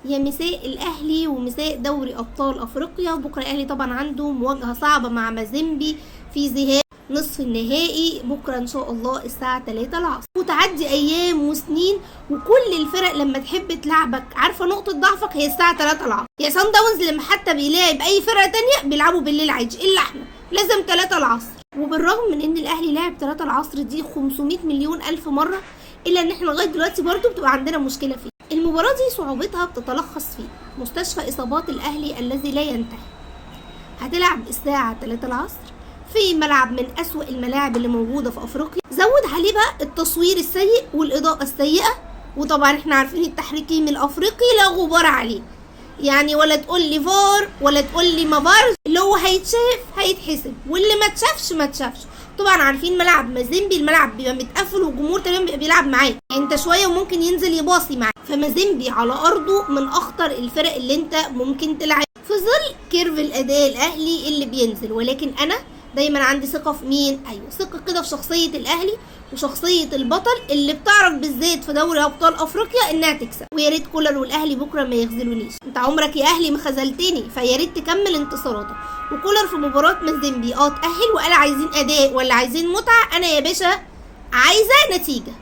يا مساء الاهلي ومساء دوري ابطال افريقيا. بكره الاهلي طبعا عنده مواجهه صعبه مع مازيمبي في ذهاب نصف النهائي بكره ان شاء الله الساعه 3 العصر. وتعدي ايام وسنين وكل الفرق لما تحب تلعبك عارفه نقطه ضعفك هي الساعه 3 العصر. يا سان داونز لما حتى بيلاعب اي فرقه تانية بيلعبوا بالليل عادي، الا احنا لازم 3 العصر. وبالرغم من ان الاهلي لعب 3 العصر دي 500 مليون الف مره، الا ان احنا لغايه دلوقتي برضو بتبقى عندنا مشكله فيه. المباراه دي صعوبتها بتتلخص في مستشفى اصابات الاهلي الذي لا ينتهي. هتلعب الساعه 3 العصر في ملعب من اسوأ الملاعب اللي موجوده في افريقيا. زود عليه بقى التصوير السيء والاضاءه السيئه، وطبعا احنا عارفين التحكيم الافريقي لا غبار عليه، يعني ولا تقول لي فار ولا تقول لي ما فار، اللي هو هيتشاف هيتحسب واللي ما تشافش ما تشافش. طبعا عارفين ملعب مازيمبي الملعب بيبقى متقفل والجمهور تمام بيبقى بيلعب معاه، انت شويه وممكن ينزل يباصي معاه. فمازيمبي على ارضه من اخطر الفرق اللي انت ممكن تلعب في ظل كيرف الاداء الاهلي اللي بينزل. ولكن انا دايما عندي ثقه في مين؟ ايوه ثقه كده في شخصيه الاهلي وشخصيه البطل اللي بتعرف بالذات في دوري ابطال افريقيا انها تكسب. ويا ريت كولر والاهلي بكره ما يخذلونيش، انت عمرك يا اهلي ما خذلتني، فيا ريت تكمل انتصاراتك. وكولر في مباراه مازيمبي تاهل وقال عايزين اداء ولا عايزين متعه؟ انا يا باشا عايزه نتيجه.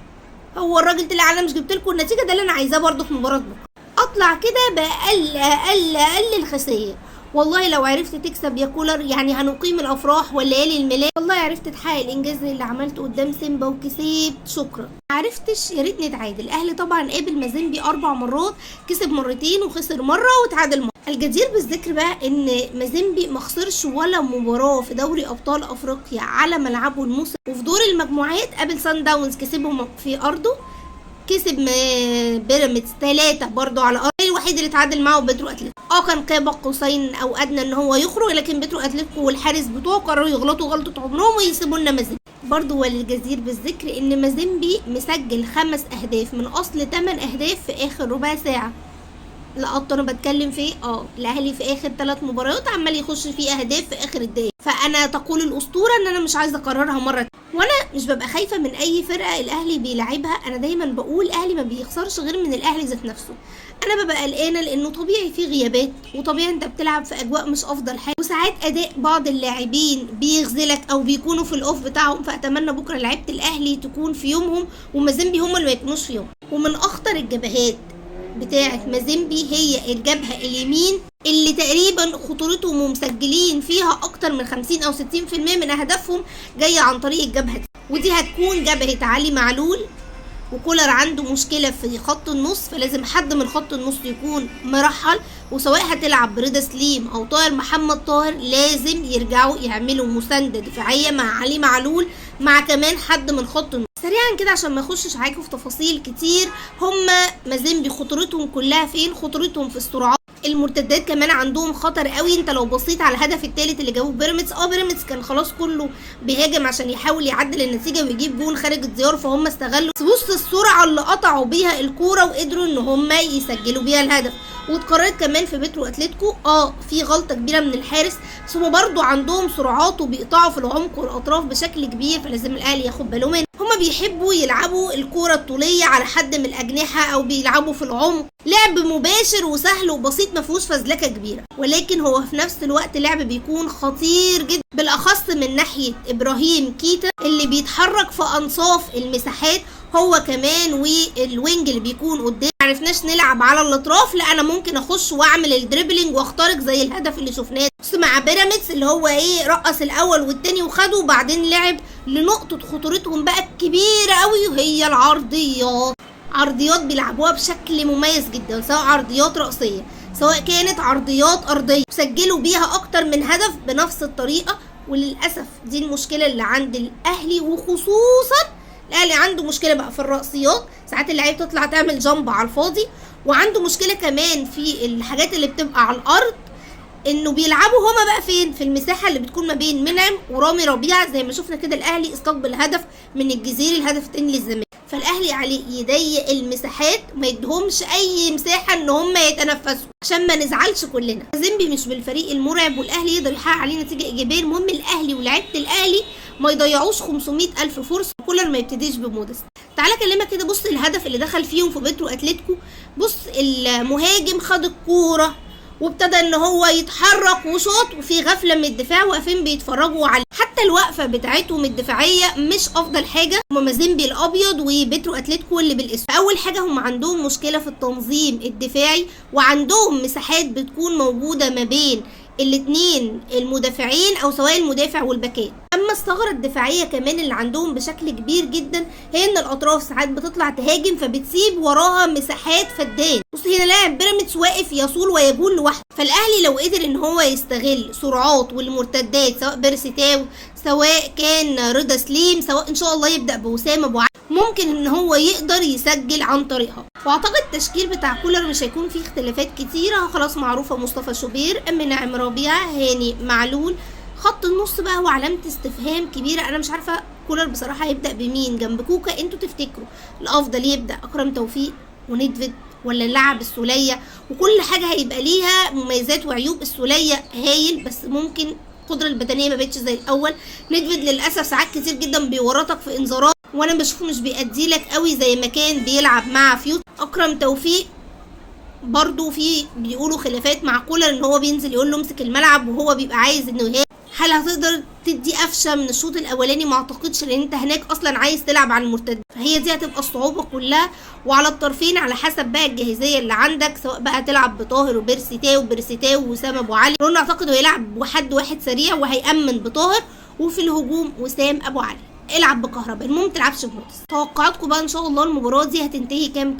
هو الراجل طلع انا مش جبت لكم النتيجه، ده اللي انا عايزاه برده في مباراه بكره. اطلع كده باقل الخسائر. والله لو عرفت تكسب يا كولر يعني هنقيم الافراح والليالي الميلاد. والله عرفت تحقق الانجاز اللي عملته قدام سيمبا وكسبت، شكرا. عرفتش يا ريت نتعادل. الاهلي طبعا قابل مازيمبي 4 مرات، كسب مرتين وخسر مره وتعادل مره. الجدير بالذكر بقى ان مازيمبي ما خسرش ولا مباراه في دوري ابطال افريقيا على ملعبه الموسم، وفي دور المجموعات قابل سان داونز كسبهم في ارضه، كسب بيراميدز 3 برضو على ارض. الوحيد اللي اتعادل معه بيترو اتلتيكو، كان قاب قوسين او ادنى ان هو يخرج، لكن بيترو اتلتيكو والحارس بتوعه قرروا يغلطوا غلطه عمرهم ويسيبوا لنا مازيمبي. برضو وللجدير بالذكر ان مازيمبي مسجل 5 اهداف من اصل 8 اهداف في اخر ربع ساعه. لقطت انا بتكلم في الاهلي في اخر 3 مباريات عمال يخش فيه اهداف في اخر الدقايق. فانا تقول الاسطوره ان انا مش عايزه اكررها مره، وانا مش ببقى خايفه من اي فرقه الاهلي بيلعبها. انا دايما بقول الاهلي ما بيخسرش غير من الاهلي ذات نفسه. انا ببقى قلقانه لانه طبيعي في غيابات، وطبيعي انت بتلعب في اجواء مش افضل حاجه، وساعات اداء بعض اللاعبين بيخذلك او بيكونوا في الاوف بتاعهم. فاتمنى بكره لعيبه الاهلي تكون في يومهم ومازيمبي هم اللي ما يكونوش في يوم. ومن اخطر الجبهات بتاعه مازيمبي هي الجبهه اليمين اللي تقريبا خطورتهم مسجلين فيها اكتر من 50 او 60% من اهدافهم جايه عن طريق الجبهه دي. ودي هتكون جبهه علي معلول، وكولر عنده مشكله في خط النص، فلازم حد من خط النص يكون مرحل. وسواء هتلعب برضا سليم او طاهر محمد طاهر لازم يرجعوا يعملوا مسانده دفاعيه مع علي معلول، مع كمان حد من خط النص. سريعا كده عشان ما اخشش معاكم في تفاصيل كتير، هما مازيمبي خطورتهم كلها فين؟ خطورتهم في السرعات، المرتدات كمان عندهم خطر قوي. انت لو بصيت على الهدف الثالث اللي جابوه بيراميدز، بيراميدز كان خلاص كله بيهاجم عشان يحاول يعدل النتيجه ويجيب جون خارج الديار، فهم استغلوا. بص السرعه اللي قطعوا بيها الكوره وقدروا ان هم يسجلوا بيها الهدف. واتكررت كمان في بيترو اتلتيكو في غلطه كبيره من الحارس، بس هم برضو عندهم سرعات وبيقطعوا في العمق والاطراف بشكل كبير، فلازم الاهلي ياخد باله منه. هما بيحبوا يلعبوا الكوره الطوليه على حد من الاجنحه او بيلعبوا في العمق، لعب مباشر وسهل وبسيط ما فيهوش فزلكه كبيره، ولكن هو في نفس الوقت لعب بيكون خطير جدا، بالاخص من ناحيه ابراهيم كيتا اللي بيتحرك في انصاف المساحات هو كمان، والوينج اللي بيكون قدام. معرفناش نلعب على الاطراف، لا انا ممكن اخش واعمل الدريبلينج واخترق زي الهدف اللي شفناه بس مع بيراميدز اللي هو رقص الاول والتاني وخده، وبعدين لعب لنقطه خطورتهم بقى الكبيره قوي وهي العرضيات. عرضيات بيلعبوها بشكل مميز جدا، سواء عرضيات رأسية سواء كانت عرضيات أرضية، سجلوا بيها أكتر من هدف بنفس الطريقة. وللأسف دي المشكلة اللي عند الأهلي، وخصوصا الأهلي عنده مشكلة بقى في الرأسيات، ساعات اللعيبة تطلع تعمل جامب على الفاضي، وعنده مشكلة كمان في الحاجات اللي بتبقى على الأرض، انه بيلعبوا هما بقى فين؟ في المساحه اللي بتكون ما بين منعم ورامي ربيعه، زي ما شفنا كده الاهلي استقبل هدف من الجزيري، الهدف الثاني للزمالك. فالاهلي عليه يضيق المساحات، ما يدهمش اي مساحه ان هم يتنفسوا عشان ما نزعلش كلنا. زيمبي مش بالفريق المرعب، والاهلي يقدر يحقق عليه نتيجه ايجابيه. المهم الاهلي ولاعيبه الاهلي ما يضيعوش 500 الف فرصه، كولر ما يبتديش بمودست. تعالى اكلمك كده، بص الهدف اللي دخل فيهم في بيترو اتلتيكو بص المهاجم خد الكورة وابتدى ان هو يتحرك وشوط، وفي غفله من الدفاع واقفين بيتفرجوا عليه. حتى الوقفه بتاعتهم الدفاعيه مش افضل حاجه. هما مازيمبي الابيض وبيترو اتلتيكو اللي بالاسود. اول حاجه هم عندهم مشكله في التنظيم الدفاعي، وعندهم مساحات بتكون موجوده ما بين الاتنين المدافعين او سواء المدافع والباكات. اما الثغره الدفاعيه كمان اللي عندهم بشكل كبير جدا هي ان الاطراف ساعات بتطلع تهاجم فبتسيب وراها مساحات فدان. بص هنا لاعب بيراميدز واقف يصول ويجول لوحده، فالاهلي لو قدر ان هو يستغل سرعات والمرتدات سواء بيرسيتاو سواء كان رضا سليم سواء ان شاء الله يبدا بوسام ابو علي، ممكن ان هو يقدر يسجل عن طريقها. واعتقد التشكيل بتاع كولر مش هيكون فيه اختلافات كتيره، خلاص معروفه مصطفى شوبير، منعم ربيع، هاني معلول. خط النص بقى هو علامه استفهام كبيره، انا مش عارفه كولر بصراحه هيبدا بمين جنب كوكا. انتوا تفتكروا الافضل يبدا اكرم توفيق وندفد ولا نلعب السوليه؟ وكل حاجه هيبقى ليها مميزات وعيوب. السوليه هايل بس ممكن القدره البدنيه ما بقتش زي الاول. ندفد للاسف ساعات كتير جدا بيورطك في انذارات وانا بشوفه مش بيأدي لك قوي زي ما كان بيلعب مع فيوت. اكرم توفيق برضو في بيقولوا خلافات مع كولر ان هو بينزل يقول له امسك الملعب وهو بيبقى عايز انه يهاجم. هل هتقدر تدي قفشه من الشوط الاولاني؟ ما اعتقدش، لان انت هناك اصلا عايز تلعب على المرتد، فهي دي هتبقى الصعوبه كلها. وعلى الطرفين على حسب بقى الجاهزيه اللي عندك، سواء بقى تلعب بطاهر وبيرسيتاو وسام ابو علي. رون اعتقد هو يلعب واحد سريع وهيأمن بطاهر، وفي الهجوم وسام ابو علي. العب بكهرباء، المهم متلعبش بموتس. توقعاتكم بقى ان شاء الله المباراه دي هتنتهي كام؟